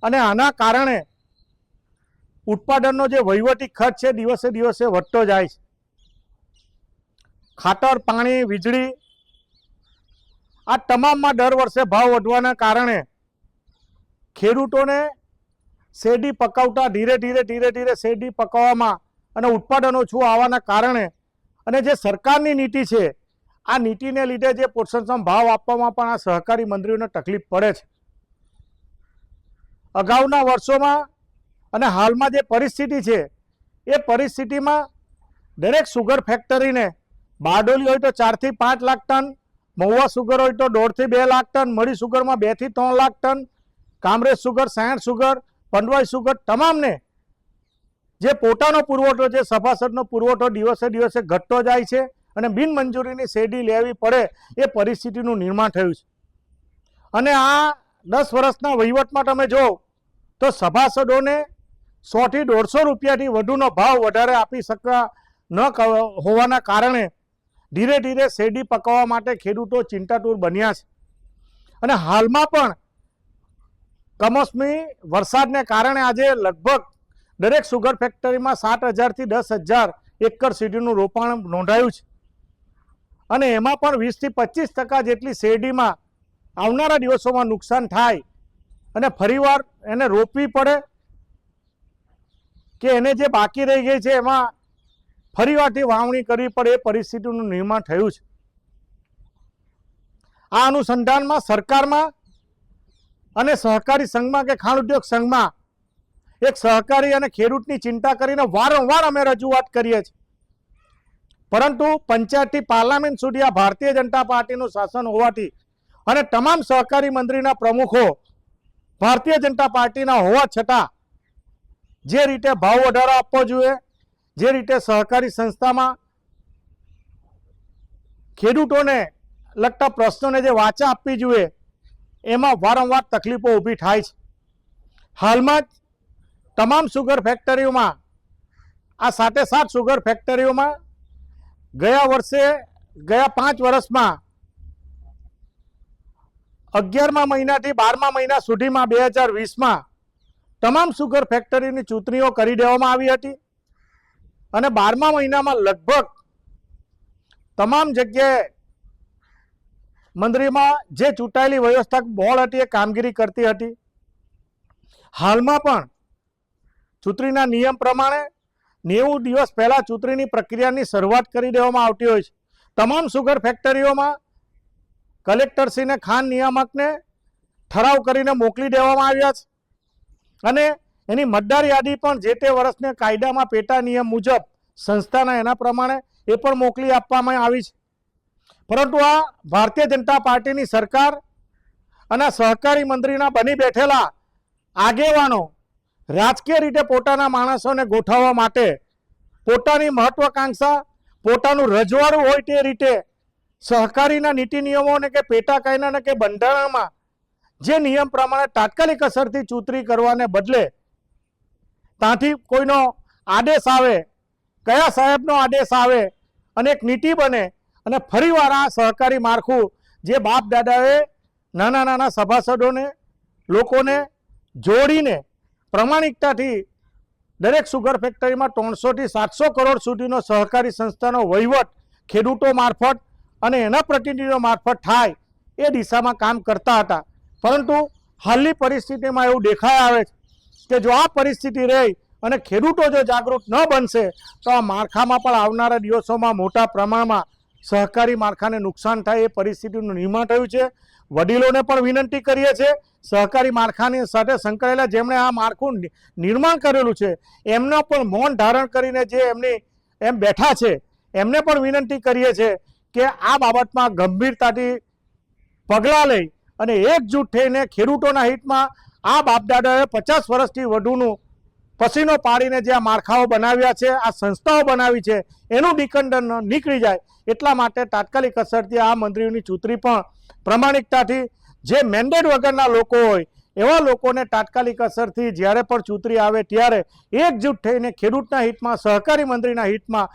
અને આના કારણે ઉત્પાદનનો જે વહીવટી ખર્ચ છે દિવસે દિવસે વધતો જાય છે। ખાતર, પાણી, વીજળી આ તમામમાં દર વર્ષે ભાવ વધવાના કારણે ખેડૂતોને શેરડી પકવતા ધીરે ધીરે શેરડી પકવવામાં અને ઉત્પાદન ઓછું આવવાના કારણે અને જે સરકારની નીતિ છે આ નીતિને લીધે જે પોષણક્ષમ ભાવ આપવામાં પણ આ સહકારી મંડળીઓને તકલીફ પડે છે। અગાઉના વર્ષોમાં અને હાલમાં જે પરિસ્થિતિ છે એ પરિસ્થિતિમાં દરેક સુગર ફેક્ટરીને બારડોલી હોય તો 4 થી 5 લાખ ટન, મહુવા સુગર હોય તો 1.5 થી 2 લાખ ટન, મળી સુગરમાં 2 થી 3 lakh ton, Kamrej sugar, Sayan sugar, Pandvai sugar તમામને જે પોતાનો પુરવઠો છે સભાસદનો પુરવઠો દિવસે દિવસે ઘટતો જાય છે અને બિનમંજૂરીની શેરડી લેવી પડે એ પરિસ્થિતિનું નિર્માણ થયું છે। અને આ 10 વર્ષના વહીવટમાં તમે જો તો સભાસદોને 100 થી 150 રૂપિયાથી વધુનો ભાવ વધારે આપી શકતા ન હોવાના કારણે ધીરે ધીરે શેરડી પકવવા માટે ખેડૂતો ચિંતાતુર બન્યા છે। અને હાલમાં પણ કમોસમી વરસાદને કારણે આજે લગભગ દરેક સુગર ફેક્ટરીમાં 7,000 થી 10,000 એકર શેરડીનું રોપાણ નોંધાયું છે અને એમાં પણ 20 થી 25% જેટલી શેરડીમાં આવનારા દિવસોમાં નુકસાન થાય અને ફરીવાર એને રોપવી પડે કે એને જે બાકી રહી ગઈ છે એમાં ફરીવારથી વાવણી કરવી પડે એ પરિસ્થિતિનું નિર્માણ થયું છે। આ અનુસંધાનમાં સરકારમાં અને સહકારી સંઘમાં કે ખાંડ ઉદ્યોગ સંઘમાં એક સહકારી અને ખેડૂતની ચિંતા કરીને વારંવાર અમે રજૂઆત કરીએ છીએ, પરંતુ પંચાયતથી પાર્લામેન્ટ સુધી આ ભારતીય જનતા પાર્ટીનું શાસન હોવાથી અને તમામ સહકારી મંડળીના પ્રમુખો ભારતીય જનતા પાર્ટીના હોવા છતાં જે રીતે ભાવ વધારો આપવો જોઈએ, જે રીતે સહકારી સંસ્થામાં ખેડૂતોને લગતા પ્રશ્નોને જે વાચા આપવી જોઈએ એમાં વારંવાર તકલીફો ઊભી થાય છે। હાલમાં જ તમામ સુગર ફેક્ટરીઓમાં આ 7 સુગર ફેક્ટરીઓમાં ગયા 5 વર્ષમાં 11મા મહિનાથી 12મા મહિના સુધીમાં 2020માં તમામ સુગર ફેક્ટરીની ચૂંટણીઓ કરી દેવામાં આવી હતી અને 12મા મહિનામાં લગભગ તમામ જગ્યાએ મંડળીમાં જે ચૂંટાયેલી વ્યવસ્થાપક બોર્ડ હતી એ કામગીરી કરતી હતી। હાલમાં પણ ચૂંટણીના નિયમ પ્રમાણે 90 દિવસ પહેલા ચૂંટણીની પ્રક્રિયાની શરૂઆત કરી દેવામાં આવતી હોય છે। તમામ સુગર ફેક્ટરીઓમાં કલેક્ટરશ્રીને ખાંડ નિયામકને ઠરાવ કરીને મોકલી દેવામાં આવ્યા છે અને એની મતદાર યાદી પણ જે તે વર્ષને કાયદામાં પેટા નિયમ મુજબ સંસ્થાના એના પ્રમાણે એ પણ મોકલી આપવામાં આવી છે। પરંતુ આ ભારતીય જનતા પાર્ટીની સરકાર અને સહકારી મંત્રીના બની બેઠેલા આગેવાનો રાજકીય રીતે પોતાના માણસોને ગોઠવવા માટે પોતાની મહત્વાકાંક્ષા, પોતાનું રજવાડું હોય તે રીતે સહકારીના નીતિ નિયમોને કે પેટા કાયદાને કે બંધારણમાં જે નિયમ પ્રમાણે તાત્કાલિક અસરથી ચૂંટણી કરવાને બદલે ત્યાંથી કોઈનો આદેશ આવે, કયા સાહેબનો આદેશ આવે અને એક નીતિ બને અને ફરીવાર આ સહકારી માળખું જે બાપ દાદાએ નાના સભાસદોને લોકોને જોડીને પ્રમાણિકતાથી દરેક સુગર ફેક્ટરીમાં 300 થી 700 કરોડ સુધીનો સહકારી સંસ્થાનો વહીવટ ખેડૂતો મારફત અને એના પ્રતિનિધિઓ મારફત થાય એ દિશામાં કામ કરતા હતા। પરંતુ હાલની પરિસ્થિતિમાં એવું દેખાઈ આવે છે કે જો આ પરિસ્થિતિ રહી અને ખેડૂતો જો જાગૃત ન બનશે તો આ માળખામાં પણ આવનારા દિવસોમાં મોટા પ્રમાણમાં સહકારી માળખાને નુકસાન થાય એ પરિસ્થિતિનું નિર્માણ થયું છે। વડીલોને પણ વિનંતી કરીએ છીએ, સહકારી માળખાની સાથે સંકળાયેલા જેમણે આ માળખું નિર્માણ કરેલું છે એમનો પણ મૌન ધારણ કરીને જે એમ બેઠા છે એમને પણ વિનંતી કરીએ છીએ કે આ બાબતમાં ગંભીરતાથી પગલાં લઈ અને એકજૂટ થઈને ખેડૂતોના હિતમાં આ બાપદાદાએ 50 વર્ષથી વધુનું પસીનો પાડીને જે આ માળખાઓ બનાવ્યા છે, આ સંસ્થાઓ બનાવી છે એનું નિકંદન નીકળી જાય એટલા માટે તાત્કાલિક અસરથી આ મંત્રીઓની ચૂંટણી પણ પ્રમાણિકતાથી જે મેન્ડેટ વગરના લોકો હોય એવા લોકોને તાત્કાલિક અસરથી જ્યારે પણ ચૂંટણી આવે ત્યારે એકજૂટ થઈને ખેડૂતના હિતમાં, સહકારી મંત્રીના હિતમાં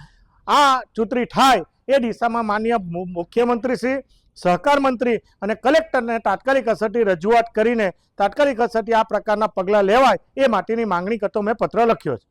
આ ચૂંટણી થાય એ દિશામાં માનનીય મુખ્યમંત્રી શ્રી સહકાર મંત્રી અને કલેક્ટરને તાત્કાલિક અસરથી રજૂઆત કરીને તાત્કાલિક અસરથી આ પ્રકારના પગલાં લેવાય એ માટેની માંગણી કરતો મેં પત્ર લખ્યો છે.